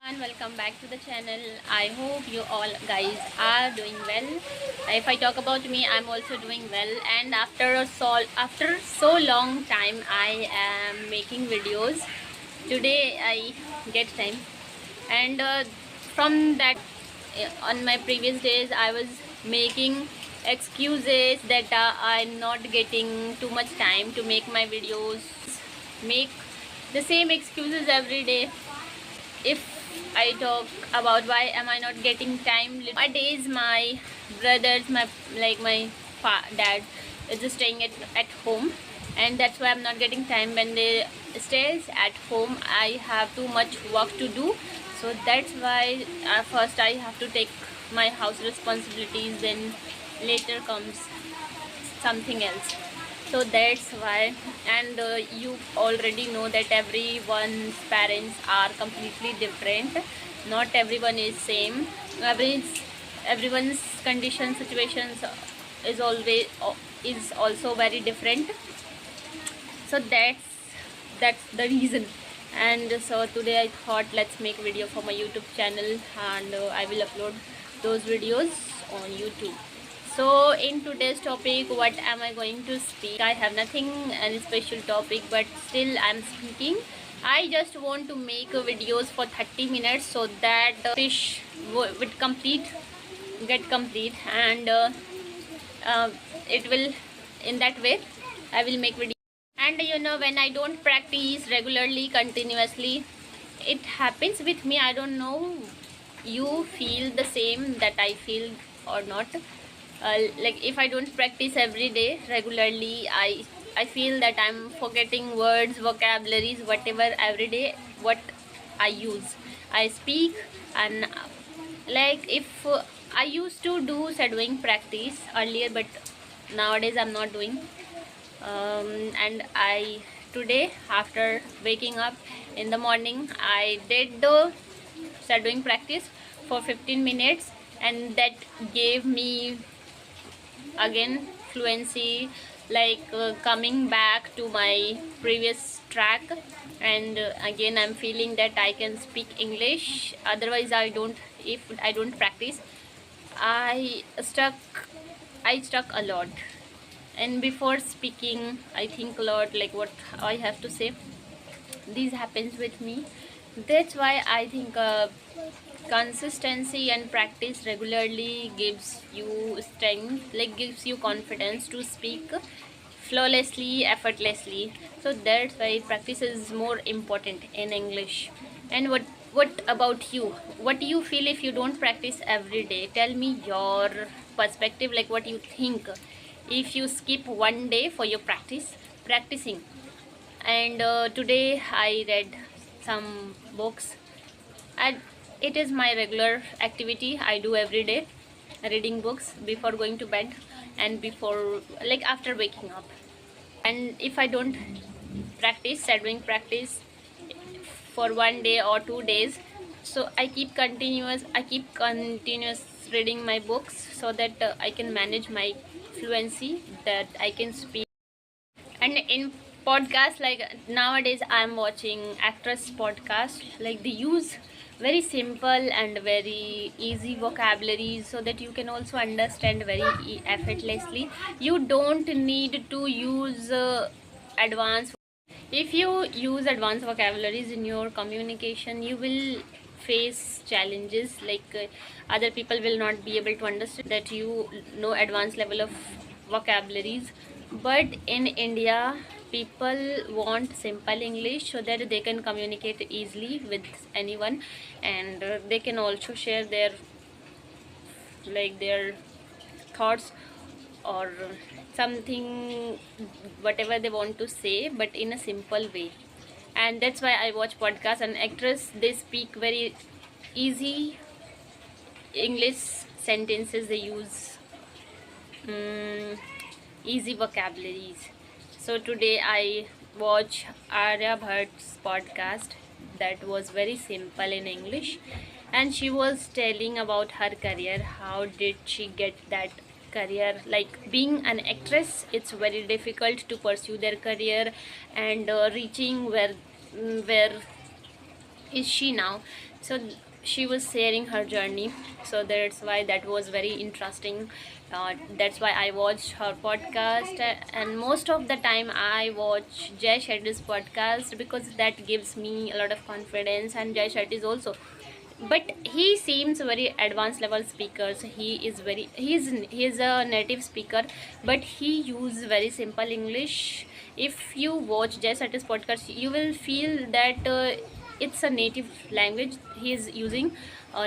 And welcome back to the channel. I hope you all guys are doing well. If I talk about me, I'm also doing well, and after so long time I am making videos. Today I get time, and from that, on my previous days I was making excuses that I'm not getting too much time to make my videos, make the same excuses every day. If I talk about why am I not getting time, nowadays my brothers, my dad is just staying at home, and that's why I'm not getting time. When they stays at home, I have too much work to do, so that's why first I have to take my house responsibilities, then later comes something else. So that's why. And you already know that everyone's parents are completely different. Not everyone is same. Everyone's condition situations is also very different. So that's the reason. And so today I thought, let's make video for my YouTube channel, and I will upload those videos on YouTube. So in today's topic, what am I going to speak? I have nothing any special topic, but still I'm speaking. I just want to make videos for 30 minutes so that the fish would get complete, and it will, in that way I will make video. And when I don't practice regularly, continuously, it happens with me. I don't know you feel the same that I feel or not. Like if I don't practice every day regularly, I feel that I'm forgetting words, vocabularies, whatever every day what I use, I speak. And like if I used to do shadowing practice earlier, but nowadays I'm not doing. And I today, after waking up in the morning, I did the shadowing practice for 15 minutes, and that gave me again fluency, like coming back to my previous track. And again I'm feeling that I can speak English. Otherwise I don't, if I don't practice, i stuck I stuck a lot, and before speaking I think a lot, like what I have to say. This happens with me. That's why I think consistency and practice regularly gives you strength, like gives you confidence to speak flawlessly, effortlessly. So that's why practice is more important in English. And what about you? What do you feel if you don't practice every day? Tell me your perspective, like what you think if you skip one day for your practicing. And today I read some books, and it is my regular activity I do every day, reading books before going to bed and before, like after waking up. And if I don't practice shadowing practice for one day or 2 days, so I keep continuous reading my books, so that I can manage my fluency, that I can speak. And in podcast, like nowadays I'm watching actress podcast, like they use very simple and very easy vocabulary, so that you can also understand very effortlessly. You don't need to use advanced. If you use advanced vocabularies in your communication, you will face challenges, like other people will not be able to understand that you know advanced level of vocabularies. But in India, people want simple English so that they can communicate easily with anyone, and they can also share their thoughts or something, whatever they want to say, but in a simple way. And that's why I watch podcasts. And actors, they speak very easy English sentences, they use easy vocabularies. So today I watch Arya Bhatt's podcast, that was very simple in English, and she was telling about her career. How did she get that career? Like being an actress, it's very difficult to pursue their career, and reaching where is she now. So she was sharing her journey, so that's why that was very interesting. That's why I watched her podcast, and most of the time I watch Jay Shetty's podcast because that gives me a lot of confidence. And Jay Shetty's also, but he seems very advanced level speaker. So he's a native speaker, but he uses very simple English. If you watch Jay Shetty's podcast, you will feel that it's a native language he is using,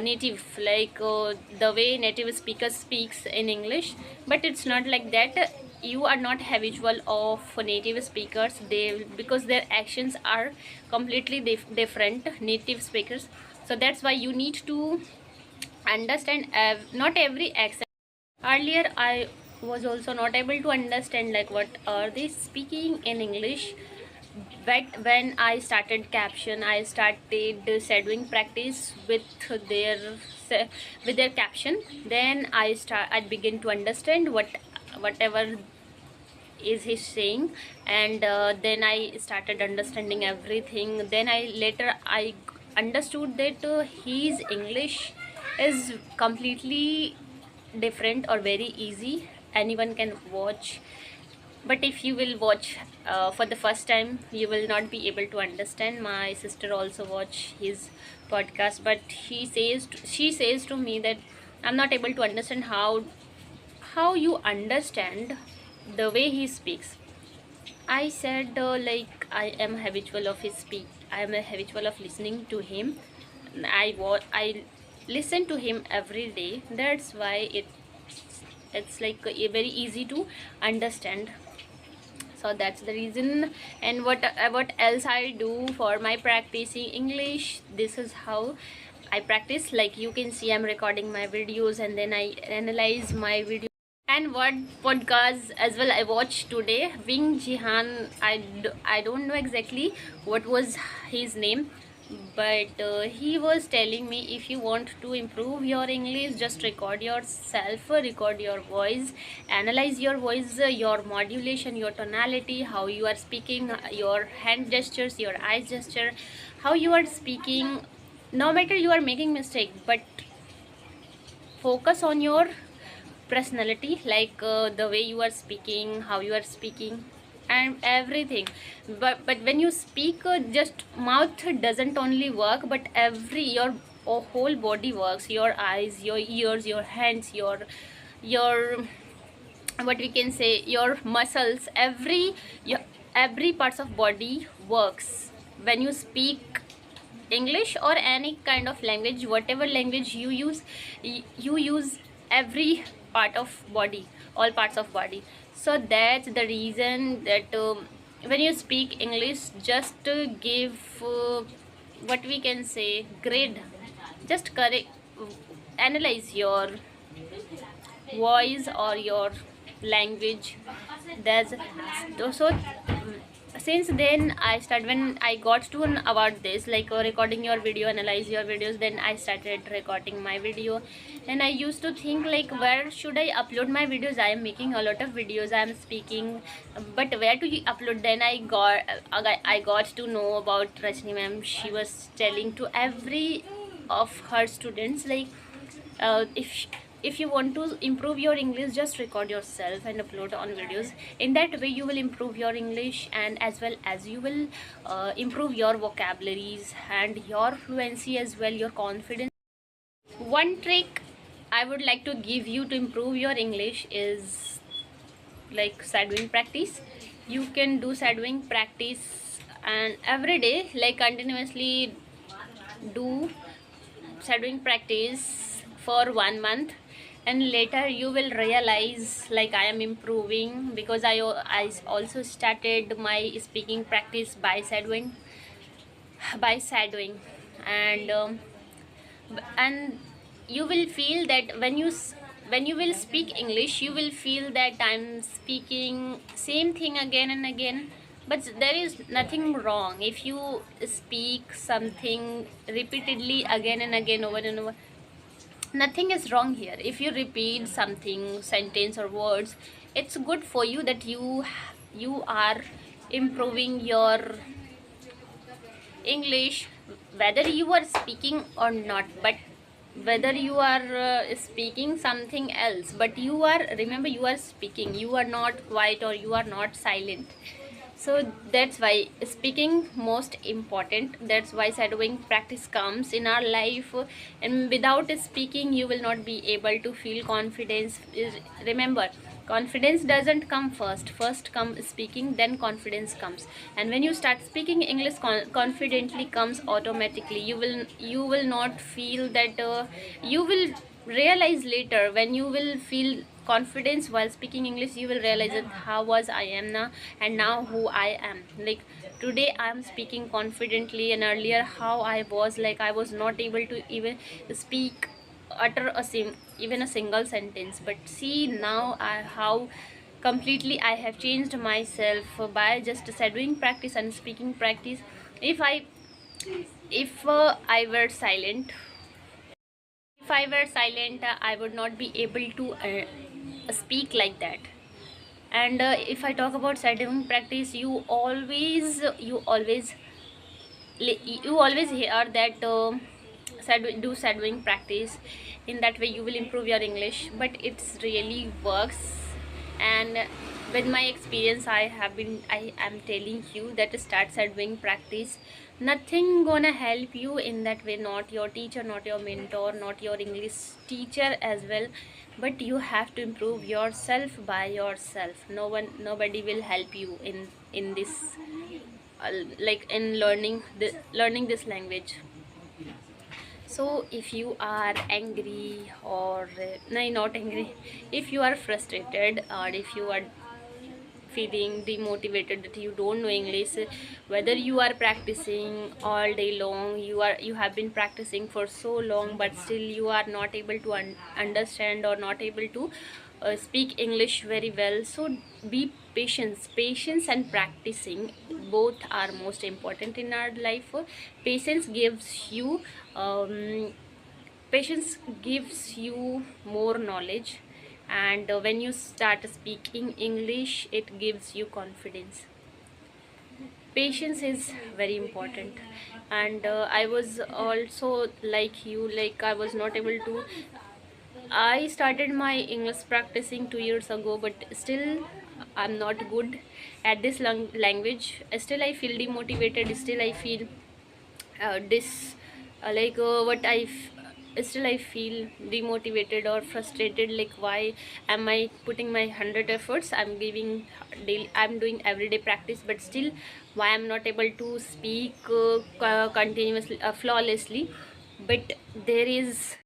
native, like the way native speaker speaks in English. But it's not like that. You are not habitual of native speakers, they, because their actions are completely different native speakers. So that's why you need to understand not every accent. Earlier I was also not able to understand like what are they speaking in English. But when I started caption, I started shadowing practice with their with their caption, then I begin to understand whatever is he saying. And then I started understanding everything. Then I understood that his English is completely different or very easy, anyone can watch. But if you will watch for the first time, you will not be able to understand. My sister also watch his podcast, but she says to me that I'm not able to understand how you understand the way he speaks. I said like I am habitual of his speak. I am a habitual of listening to him. I listen to him every day. That's why it's like very easy to understand. So that's the reason. And what else I do for my practicing English, this is how I practice. Like you can see, I'm recording my videos and then I analyze my video. And what podcast as well I watched today, Wing Jihan. I don't know exactly what was his name, but he was telling me if you want to improve your English, just record yourself, record your voice, analyze your voice, your modulation, your tonality, how you are speaking, your hand gestures, your eye gesture, how you are speaking. No matter you are making mistake, but focus on your personality, like the way you are speaking, how you are speaking, and everything. But when you speak, just mouth doesn't only work, but every your whole body works. Your eyes, your ears, your hands, your what we can say, your muscles, every parts of body works when you speak English or any kind of language. Whatever language you use, you use every part of body, all parts of body. So that's the reason that when you speak English, just give what we can say grade, just correct, analyze your voice or your language. That's so since then I started, when I got to know about this, like recording your video, analyze your videos, then I started recording my video. And I used to think like, where should I upload my videos? I am making a lot of videos, I am speaking, but where to upload? Then I got to know about Rajni ma'am. She was telling to every of her students like, if you want to improve your English, just record yourself and upload on videos. In that way you will improve your English, and as well as you will improve your vocabularies and your fluency as well, your confidence. One trick I would like to give you to improve your English is like shadowing practice. You can do shadowing practice and every day, like continuously do shadowing practice for 1 month, and later you will realize like I am improving, because I also started my speaking practice by shadowing. And and you will feel that when you will speak English, you will feel that I'm speaking same thing again and again. But there is nothing wrong if you speak something repeatedly again and again, over and over. Nothing is wrong here. If you repeat something, sentence or words, it's good for you that you are improving your English whether you are speaking or not, but whether you are speaking something else, but you are, remember, you are speaking, you are not quiet or you are not silent. So that's why speaking most important. That's why shadowing practice comes in our life, and without speaking you will not be able to feel confidence. Remember, confidence doesn't come first come speaking, then confidence comes. And when you start speaking English, confidently comes automatically. You will not feel that, you will realize later when you will feel confidence while speaking English. You will realize that how was I am now, and now who I am. Like today I am speaking confidently, and earlier how I was, like I was not able to even speak, utter even a single sentence. But see now how completely I have changed myself by just shadowing practice and speaking practice. If I were silent, if I were silent, I would not be able to speak like that. And if I talk about shadowing practice, you always hear that, do shadowing practice. In that way you will improve your English, but it's really works. And with my experience, I am telling you that start shadowing practice. Nothing gonna help you in that way, not your teacher, not your mentor, not your English teacher as well, but you have to improve yourself by yourself. Nobody will help you in this, like in learning this language. So if you are angry or no, not angry, if you are frustrated, or if you are feeling demotivated that you don't know English, whether you are practicing all day long, you have been practicing for so long, but still you are not able to understand or not able to speak English very well. So be patience and practicing both are most important in our life. Patience gives you um, patience gives you more knowledge, and when you start speaking English, it gives you confidence. Patience is very important. And I was also like you, like I was not able to, I started my English practicing 2 years ago, but still I'm not good at this language. Still I feel demotivated, still I feel this like what still I feel demotivated or frustrated, like why am I putting my 100 efforts, I'm giving daily, I'm doing everyday practice, but still why I'm not able to speak continuously, flawlessly. But there is